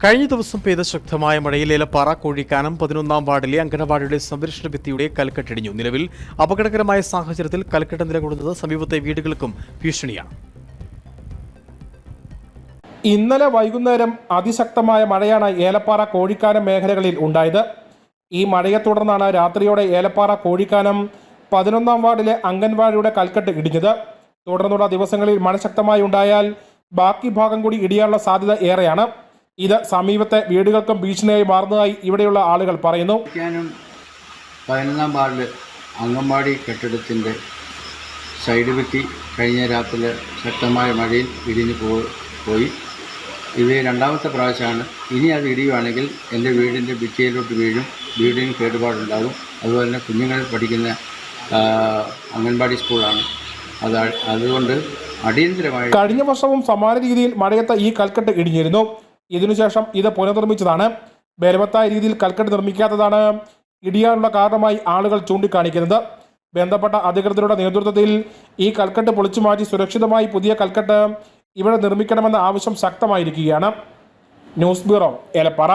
കഴിഞ്ഞ ദിവസം പെയ്ത ശക്തമായ മഴയിൽ ഏലപ്പാറ കോഴിക്കാനം 11-ാം വാർഡിലെ അംഗനവാടിയുടെ സംരക്ഷണ ഭിത്തിയുടെ കൽക്കെട്ടിടിഞ്ഞു. നിലവിൽ അപകടകരമായ സാഹചര്യത്തിൽ കൽക്കെട്ട് നിലകൊള്ളുന്നത് സമീപത്തെ വീടുകൾക്കും ഭീഷണിയാണ്. ഇന്നലെ വൈകുന്നേരം അതിശക്തമായ മഴയാണ് ഏലപ്പാറ കോഴിക്കാനം മേഖലകളിൽ ഉണ്ടായത്. ഈ മഴയെ തുടർന്നാണ് രാത്രിയോടെ ഏലപ്പാറ കോഴിക്കാനം 11-ാം വാർഡിലെ അംഗൻവാടിയുടെ കൽക്കെട്ട് ഇടിഞ്ഞത്. തുടർന്നുള്ള ദിവസങ്ങളിൽ മഴ ശക്തമായി ഉണ്ടായാൽ ബാക്കി ഭാഗം കൂടി ഇടിയാനുള്ള സാധ്യത ഏറെയാണ്. ഇത് സമീപത്തെ വീടുകൾക്കും ഭീഷണിയായി മാറുന്നതായി ഇവിടെയുള്ള ആളുകൾ പറയുന്നു. 11-ാം വാർഡിൽ അംഗൻവാടി കെട്ടിടത്തിൻ്റെ സൈഡ് ഭിത്തി കഴിഞ്ഞ രാത്രി ശക്തമായ മഴയിൽ ഇടിഞ്ഞു പോയി. ഇത് രണ്ടാമത്തെ പ്രാവശ്യമാണ്. ഇനി അത് ഇടിയുവാണെങ്കിൽ എൻ്റെ വീടിൻ്റെ ഭിത്തിയിലോട്ട് വീഴും, വീടിന് കേടുപാടുണ്ടാകും. അതുപോലെ തന്നെ കുഞ്ഞുങ്ങൾ പഠിക്കുന്ന അംഗൻവാടി സ്കൂളാണ്. അതുകൊണ്ട് അടിയന്തരമായി കഴിഞ്ഞ വർഷവും സമാന രീതിയിൽ മഴയത്ത് ഈ കൽക്കെട്ട് ഇടിഞ്ഞിരുന്നു. ഇതിനുശേഷം ഇത് പുനർനിർമ്മിച്ചതാണ്. ബലവത്തായ രീതിയിൽ കൽക്കെട്ട് നിർമ്മിക്കാത്തതാണ് ഇടിയാനുള്ള കാരണമായി ആളുകൾ ചൂണ്ടിക്കാണിക്കുന്നത്. ബന്ധപ്പെട്ട അധികൃതരുടെ നേതൃത്വത്തിൽ ഈ കൽക്കെട്ട് പൊളിച്ചു മാറ്റി സുരക്ഷിതമായി പുതിയ കൽക്കെട്ട് ഇവിടെ നിർമ്മിക്കണമെന്ന ആവശ്യം ശക്തമായിരിക്കുകയാണ്. News bureau, Elappara.